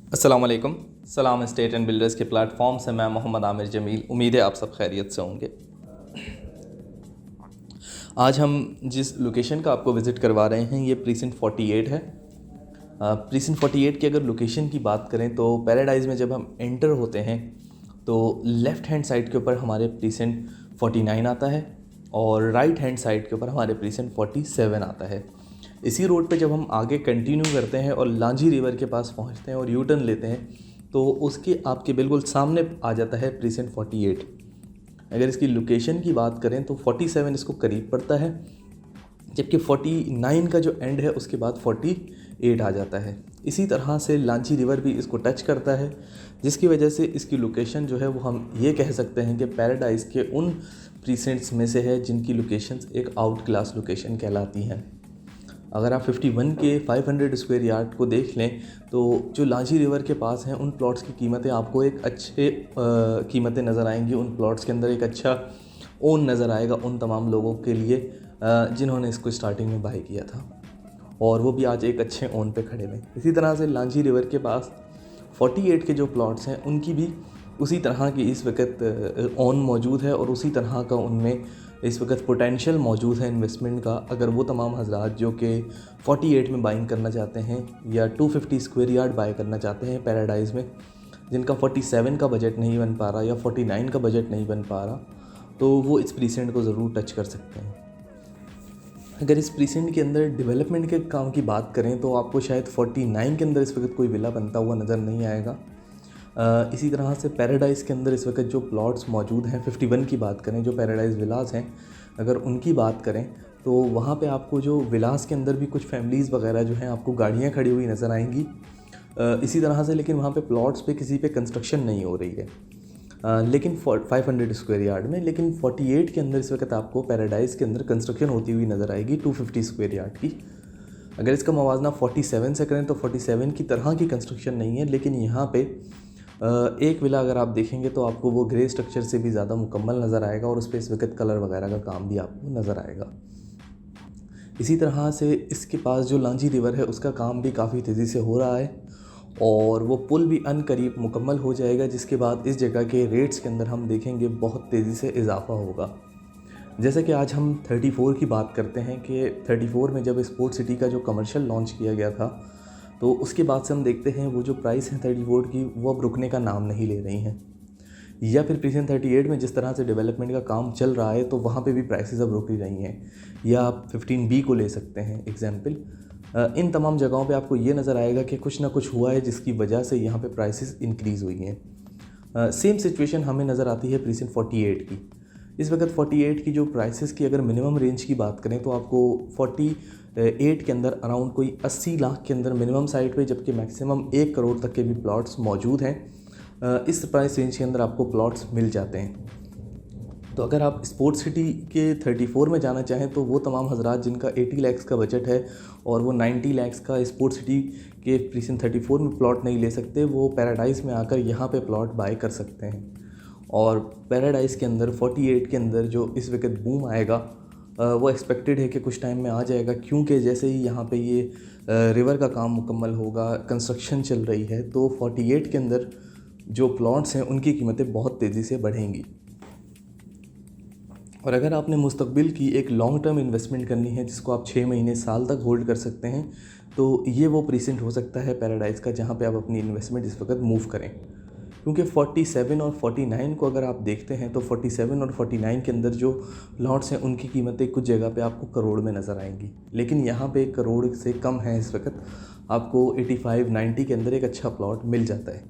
अस्सलाम वालेकुम। सलाम एस्टेट एंड बिल्डर्स के प्लेटफॉर्म से मैं मोहम्मद आमिर जमील। उम्मीद है आप सब खैरियत से होंगे। आज हम जिस लोकेशन का आपको विज़िट करवा रहे हैं ये प्रीसिंट 48 है। प्रीसिंट 48 की अगर लोकेशन की बात करें तो पैराडाइज़ में जब हम एंटर होते हैं तो लेफ़्ट हैंड साइड के ऊपर हमारे प्रीसिंट 49 आता है और राइट हैंड साइड के ऊपर हमारे प्रीसिंट 47 आता है। इसी रोड पे जब हम आगे कंटिन्यू करते हैं और लांजी रिवर के पास पहुंचते हैं और यू टर्न लेते हैं तो उसके आपके बिल्कुल सामने आ जाता है प्रीसिंट 48। अगर इसकी लोकेशन की बात करें तो 47 इसको करीब पड़ता है, जबकि 49 का जो एंड है उसके बाद 48 आ जाता है। इसी तरह से लांची रिवर भी इसको टच करता है, जिसकी वजह से इसकी लोकेशन जो है वो हम ये कह सकते हैं कि पैराडाइज़ के उन प्रीसेंट्स में से है जिनकी लोकेशंस एक आउट क्लास लोकेशन कहलाती हैं। अगर आप 51 के 500 स्क्वायर यार्ड को देख लें तो जो लांची रिवर के पास हैं उन प्लॉट्स की कीमतें आपको एक अच्छे कीमतें नज़र आएंगी। उन प्लॉट्स के अंदर एक अच्छा ओन नज़र आएगा उन तमाम लोगों के लिए जिन्होंने इसको स्टार्टिंग में बाय किया था, और वो भी आज एक अच्छे ओन पे खड़े हुए। इसी तरह से लांची रिवर के पास 48 के जो प्लॉट्स हैं उनकी भी उसी तरह की इस वक्त ओन मौजूद है और उसी तरह का उनमें इस वक्त पोटेंशियल मौजूद है इन्वेस्टमेंट का। अगर वो तमाम हजरात जो कि 48 में बाइंग करना चाहते हैं या 250 स्क्वायर यार्ड बाय करना चाहते हैं पैराडाइज़ में, जिनका 47 का बजट नहीं बन पा रहा या 49 का बजट नहीं बन पा रहा, तो वो इस प्रीसेंट को ज़रूर टच कर सकते हैं। अगर इस प्रीसेंट के अंदर डेवलपमेंट के काम की बात करें तो आपको शायद 49 के अंदर इस वक्त कोई विला बनता हुआ नज़र नहीं आएगा। इसी तरह से पैराडाइज़ के अंदर इस वक्त जो प्लॉट्स मौजूद हैं, 51 की बात करें, जो पैराडाइज़ विलास हैं, अगर उनकी बात करें तो वहाँ पे आपको जो विलास के अंदर भी कुछ फैमिलीज़ वगैरह जो हैं आपको गाड़ियाँ खड़ी हुई नज़र आएंगी। इसी तरह से लेकिन वहाँ पे प्लॉट्स पे किसी पे कंस्ट्रक्शन नहीं हो रही है, लेकिन 500 स्क्वायर यार्ड में। लेकिन 48 के अंदर इस वक्त आपको पैराडाइज़ के अंदर कंस्ट्रक्शन होती हुई नज़र आएगी 250 स्क्वायर यार्ड की। अगर इसका मवाजना 47 से करें तो 47 की तरह की कंस्ट्रक्शन नहीं है, लेकिन यहाँ पे एक विला अगर आप देखेंगे तो आपको वो ग्रे स्ट्रक्चर से भी ज़्यादा मुकम्मल नज़र आएगा और उस पर इस वक्त कलर वगैरह का काम भी आपको नज़र आएगा। इसी तरह से इसके पास जो लांजी रिवर है उसका काम भी काफ़ी तेज़ी से हो रहा है और वो पुल भी अनकरीब मुकम्मल हो जाएगा, जिसके बाद इस जगह के रेट्स के अंदर हम देखेंगे बहुत तेज़ी से इजाफा होगा। जैसे कि आज हम 34 की बात करते हैं कि 34 में जब स्पोर्ट सिटी का जो कमर्शियल लॉन्च किया गया था तो उसके बाद से हम देखते हैं वो जो प्राइस है 34 की वो अब रुकने का नाम नहीं ले रही हैं, या फिर प्रीसेंट 38 में जिस तरह से डेवलपमेंट का काम चल रहा है तो वहाँ पे भी प्राइसेस अब रुक ही रही हैं। या आप 15B को ले सकते हैं एग्जाम्पल। इन तमाम जगहों पे आपको ये नज़र आएगा कि कुछ ना कुछ हुआ है जिसकी वजह से यहाँ पे प्राइसेस इंक्रीज़ हुई हैं। सेम सिचुएशन हमें नज़र आती है प्रीसेंट 48 की। इस वक्त 48 की जो प्राइसेस की अगर मिनिमम रेंज की बात करें तो आपको 48 के अंदर अराउंड कोई 80 लाख के अंदर मिनिमम साइड पे, जबकि मैक्सिमम 1 करोड़ तक के भी प्लॉट्स मौजूद हैं। इस प्राइस रेंज के अंदर आपको प्लॉट्स मिल जाते हैं। तो अगर आप स्पोर्ट्स सिटी के 34 में जाना चाहें तो वो तमाम हजरात जिनका 80 लाख का बजट है और वो 90 लाख का स्पोर्ट्स सिटी के प्रीसेंट 34 में प्लॉट नहीं ले सकते, वो पैराडाइज़ में आकर यहाँ पे प्लॉट बाय कर सकते हैं। और पैराडाइज़ के अंदर 48 के अंदर जो इस वक्त बूम आएगा वो एक्सपेक्टेड है कि कुछ टाइम में आ जाएगा, क्योंकि जैसे ही यहाँ पे ये रिवर का काम मुकम्मल होगा, कंस्ट्रक्शन चल रही है, तो 48 के अंदर जो प्लॉट्स हैं उनकी कीमतें बहुत तेज़ी से बढ़ेंगी। और अगर आपने मुस्तकबिल की एक लॉन्ग टर्म इन्वेस्टमेंट करनी है जिसको आप 6 महीने साल तक होल्ड कर सकते हैं, तो ये वो प्रीसेंट हो सकता है पैराडाइज़ का जहाँ पे आप अपनी इन्वेस्टमेंट इस वक्त मूव करें। क्योंकि 47 और 49 को अगर आप देखते हैं तो 47 और 49 के अंदर जो प्लॉट्स हैं उनकी कीमतें कुछ जगह पे आपको करोड़ में नज़र आएंगी, लेकिन यहाँ पे करोड़ से कम है इस वक्त। आपको 85-90 के अंदर एक अच्छा प्लॉट मिल जाता है।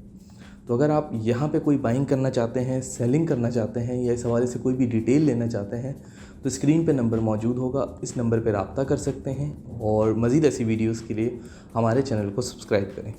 तो अगर आप यहाँ पे कोई बाइंग करना चाहते हैं, सेलिंग करना चाहते हैं या इस हवाले से कोई भी डिटेल लेना चाहते हैं तो स्क्रीन पे नंबर मौजूद होगा, इस नंबर पे रब्ता कर सकते हैं और मज़ीद ऐसी वीडियोज़ के लिए हमारे चैनल को सब्सक्राइब करें।